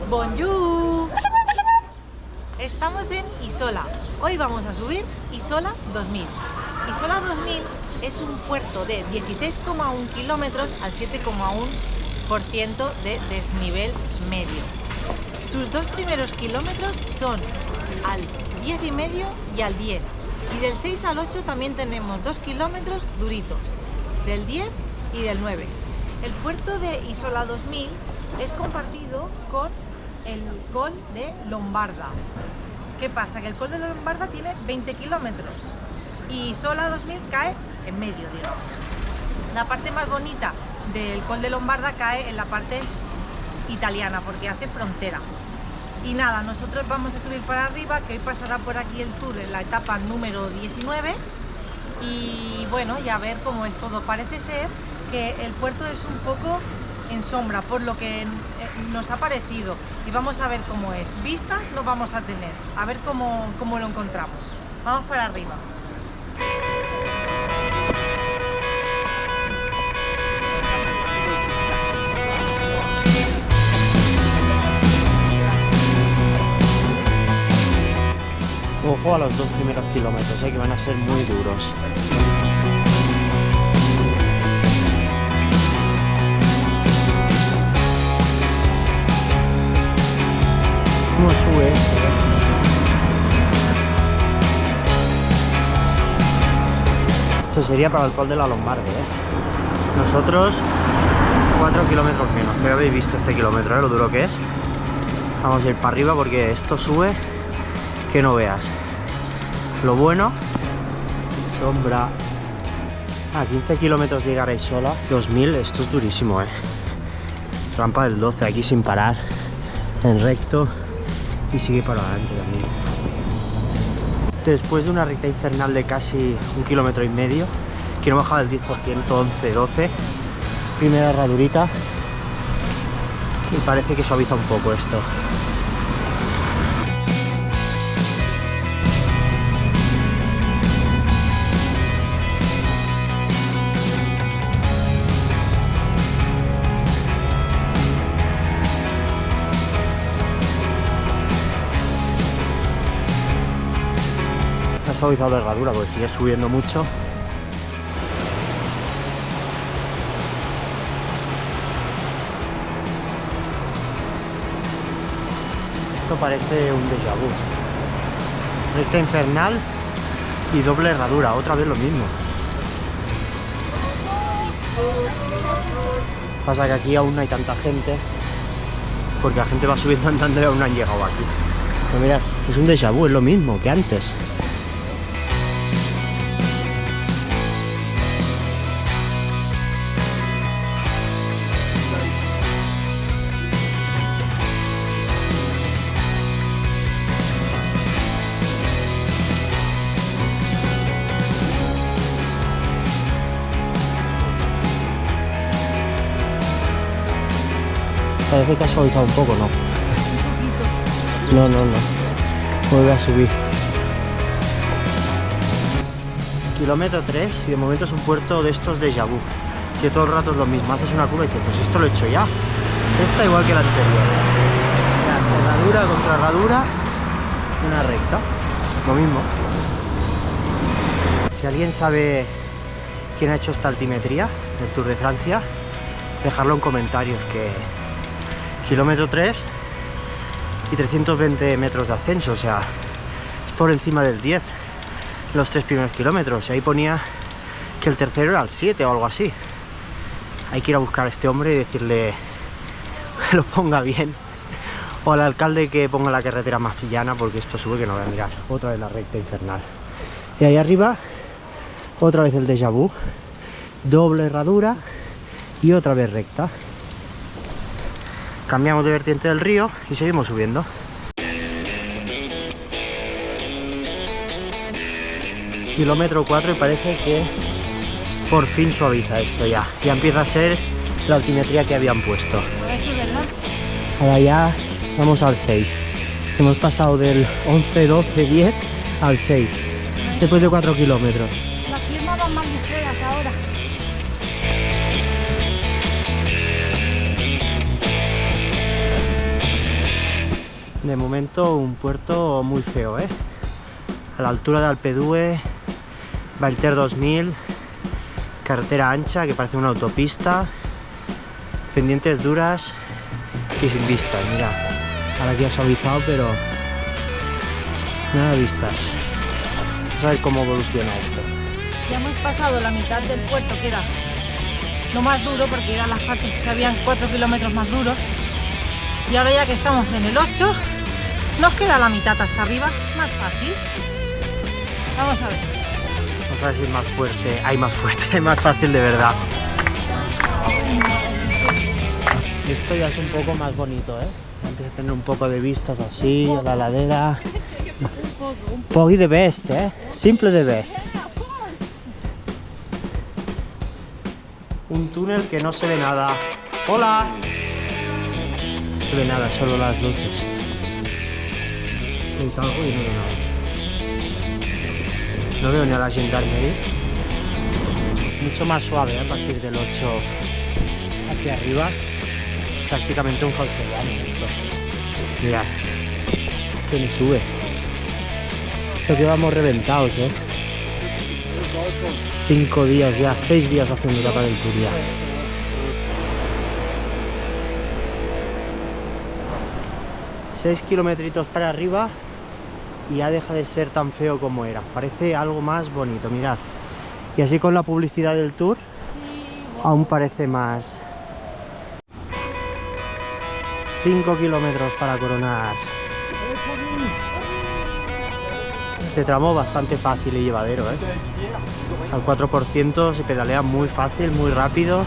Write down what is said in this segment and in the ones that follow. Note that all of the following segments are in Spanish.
Bonjour. Estamos en Isola. Hoy vamos a subir Isola 2000. Isola 2000 es un puerto de 16,1 kilómetros al 7,1% de desnivel medio. Sus dos primeros kilómetros son al 10,5 y al 10. Y del 6 al 8 también tenemos 2 kilómetros duritos, del 10 y del 9. El puerto de Isola 2000 es compartido con el Col de Lombarda. ¿Qué pasa? Que el Col de Lombarda tiene 20 kilómetros y Isola 2000 cae en medio, digamos. La parte más bonita del Col de Lombarda cae en la parte italiana porque hace frontera. Y nada, nosotros vamos a subir para arriba, que hoy pasará por aquí el tour en la etapa número 19 y bueno, ya ver cómo es todo. Parece ser que el puerto es un poco en sombra, por lo que nos ha parecido, y vamos a ver cómo es. Vistas no vamos a tener, a ver cómo lo encontramos. Vamos para arriba. Ojo a los dos primeros kilómetros, que van a ser muy duros. ¿Cómo sube esto? Esto sería para el Col de la Lombarda, Nosotros 4 kilómetros menos, pero habéis visto este kilómetro, lo duro que es. Vamos a ir para arriba porque esto sube que no veas. Lo bueno, sombra. A 15 kilómetros llegaréis sola. 2000, esto es durísimo, Rampa del 12 aquí sin parar, en recto, y sigue para adelante también. Después de una recta infernal de casi 1,5 kilómetros, que no baja del 10%, 11, 12, primera herradurita, y parece que suaviza un poco esto. Ha suavizado la herradura porque sigue subiendo mucho. Esto parece un déjà vu. Recta infernal y doble herradura, otra vez lo mismo. Pasa que aquí aún no hay tanta gente, porque la gente va subiendo andando y aún no han llegado aquí. Pero mirad, es un déjà vu, es lo mismo que antes. Parece que ha suavizado un poco, ¿no? No. Vuelve a subir. Kilómetro 3 y de momento es un puerto de estos déjà vu, que todo el rato es lo mismo. Haces una curva y dices, pues esto lo he hecho ya. Esta igual que la anterior. Herradura contra herradura, una recta. Lo mismo. Si alguien sabe quién ha hecho esta altimetría del Tour de Francia, dejarlo en comentarios, que kilómetro 3 y 320 metros de ascenso, o sea, es por encima del 10 los 3 primeros kilómetros, y ahí ponía que el tercero era el 7 o algo así. Hay que ir a buscar a este hombre y decirle que lo ponga bien, o al alcalde que ponga la carretera más llana, porque esto sube que no voy a mirar. Otra vez la recta infernal, y ahí arriba otra vez el déjà vu, doble herradura y otra vez recta. Cambiamos de vertiente del río y seguimos subiendo. Kilómetro 4 y parece que por fin suaviza esto ya. Ya empieza a ser la altimetría que habían puesto. Ahora ya vamos al 6. Hemos pasado del 11, 12, 10 al 6. Después de 4 kilómetros. Las piernas van más ligeras ahora. De momento un puerto muy feo, ¿eh? A la altura de Alpedue, Vallter 2000, carretera ancha que parece una autopista, pendientes duras y sin vistas. Mira, ahora aquí ha suavizado, pero nada de vistas. Vamos a ver cómo evoluciona esto. Ya hemos pasado la mitad del puerto, que era lo más duro, porque eran las partes que habían 4 kilómetros más duros. Y ahora ya que estamos en el 8, nos queda la mitad hasta arriba, más fácil. Vamos a ver. Vamos a ver si es más fuerte. Hay más fuerte, más fácil de verdad. Esto ya es un poco más bonito, ¿eh? Empieza a tener un poco de vistas así, a la ladera. Un poco de best, ¿eh? Simple de best. Un túnel que no se ve nada. ¡Hola! No se ve nada, solo las luces. ¿Veis algo? Y no veo nada. No veo ni a la Gendarmerie. Mucho más suave, ¿eh? A partir del 8 hacia arriba. Prácticamente un falsellano esto. Mirad, que ni sube. Esto que vamos reventados, 5 días ya, 6 días haciendo etapa del Tour ya. Seis kilometritos para arriba y ya deja de ser tan feo como era. Parece algo más bonito, mirad. Y así con la publicidad del Tour, aún parece más. 5 kilómetros para coronar. Este tramo bastante fácil y llevadero, ¿eh? Al 4% se pedalea muy fácil, muy rápido,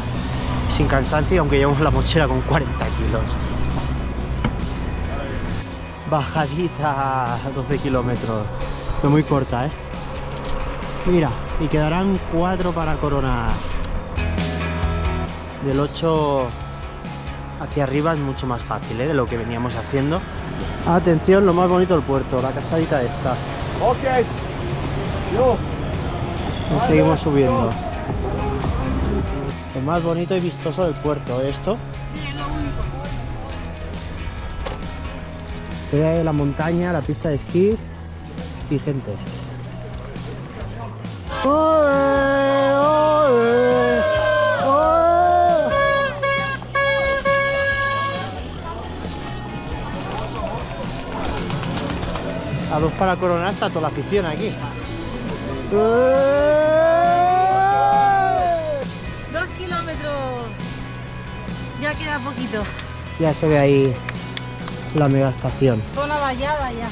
sin cansancio, aunque llevamos la mochila con 40 kilos. Bajadita a 12 kilómetros. Fue muy corta, ¿eh? Mira, y quedarán 4 para coronar. Del 8 hacia arriba es mucho más fácil, ¿eh? De lo que veníamos haciendo. Atención, lo más bonito del puerto, la cascadita esta. Ok. Yo. Y seguimos subiendo. Lo más bonito y vistoso del puerto, esto. Se ve la montaña, la pista de esquí y gente. ¡Oe, oe, oe! A 2 para coronar está toda la afición aquí. 2 kilómetros. Ya queda poquito. Ya se ve ahí la mega estación. Zona vallada ya.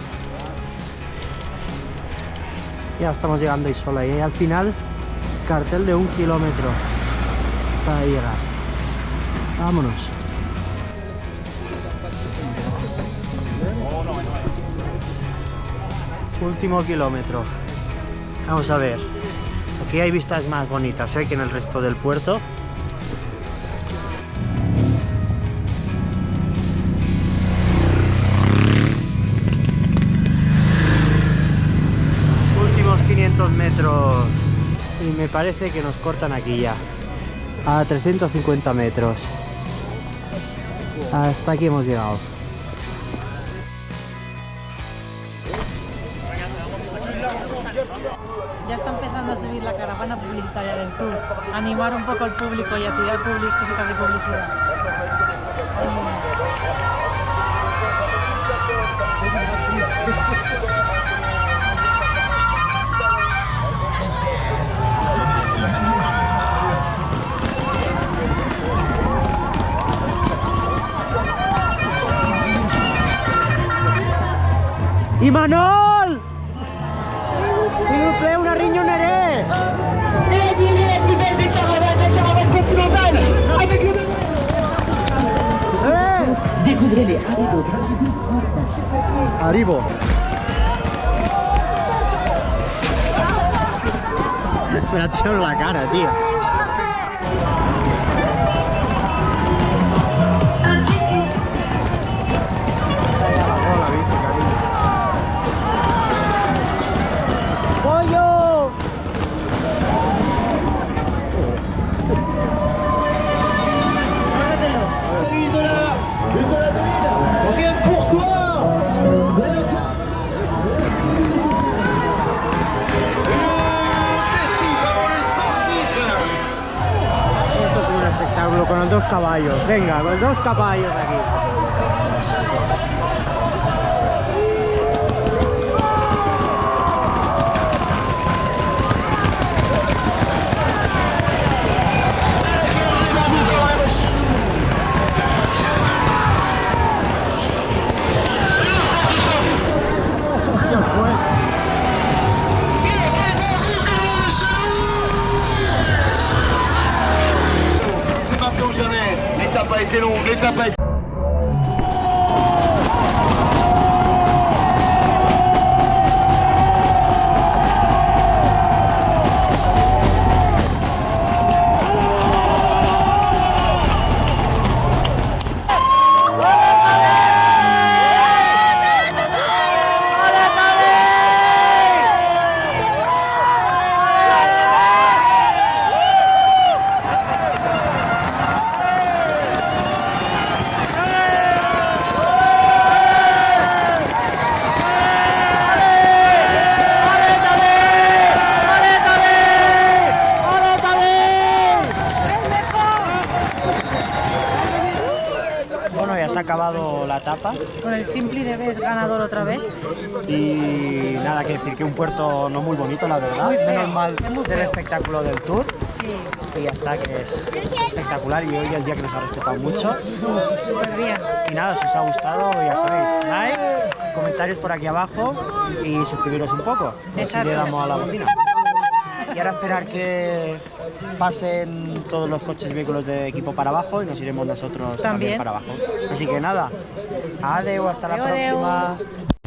Ya estamos llegando a Isola y al final cartel de 1 kilómetro para llegar. Vámonos. Último kilómetro. Vamos a ver. Aquí hay vistas más bonitas, que en el resto del puerto. Últimos 500 metros. Y me parece que nos cortan aquí ya. A 350 metros. Hasta aquí hemos llegado. Ya está empezando a subir la caravana publicitaria del Tour. Animar un poco al público y a tirar cositas de publicidad. ¡Y Manol! S'il vous plaît, una riñonerée! Et vous la plus belle des caravanes continentales avec le découvrez les Haribo. Haribo. Me la tiro en la cara, tío. ¡Pollo! Rien que pour toi. 2 caballos. Venga, con 2 caballos aquí. L'étape a été longue, l'étape a été... Bueno, ya se ha acabado la etapa Con el Simply Debes ganador otra vez. y nada que decir que un puerto no muy bonito, la verdad. Muy feo, Menos mal es muy del feo. espectáculo del Tour. Sí, Y ya está, que es espectacular y hoy el día que nos ha respetado mucho. súper bien. Y nada, si os ha gustado, ya sabéis, like, comentarios por aquí abajo y suscribiros un poco. Así Exacto. le damos a la bocina. Y ahora esperar que pasen todos los coches y vehículos de equipo para abajo y nos iremos nosotros también También. para abajo. Así que nada, adeu, hasta la Adeu, adeu. próxima.